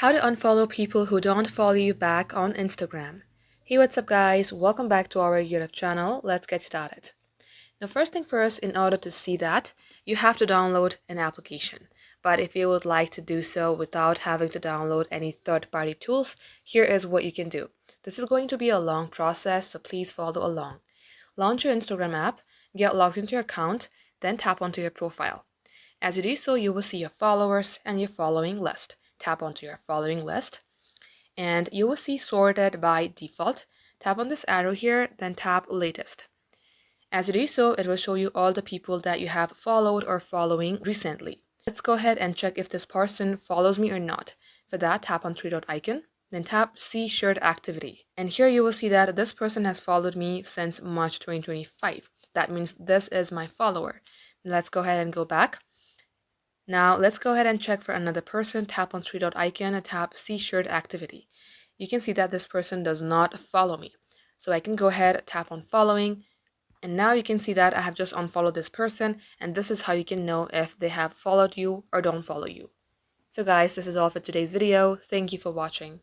How to unfollow people who don't follow you back on Instagram. Hey, what's up, guys? Welcome back to our YouTube channel. Let's get started. Now, first thing first, in order to see that, you have to download an application. But if you would like to do so without having to download any third-party tools, here is what you can do. This is going to be a long process, so please follow along. Launch your Instagram app, get logged into your account, then tap onto your profile. As you do so, you will see your followers and your following list. Tap onto your following list and you will see sorted by default. Tap on this arrow here, then tap latest. As you do so, it will show you all the people that you have followed or following recently. Let's go ahead and check if this person follows me or not. For that, tap on three dot icon, then tap see shared activity. And here you will see that this person has followed me since March 2025. That means this is my follower. Let's go ahead and go back. Now let's go ahead and check for another person. Tap on three dot icon and tap see shared activity. You can see that this person does not follow me. So I can go ahead, tap on following, and now you can see that I have just unfollowed this person, and this is how you can know if they have followed you or don't follow you. So guys, this is all for today's video. Thank you for watching.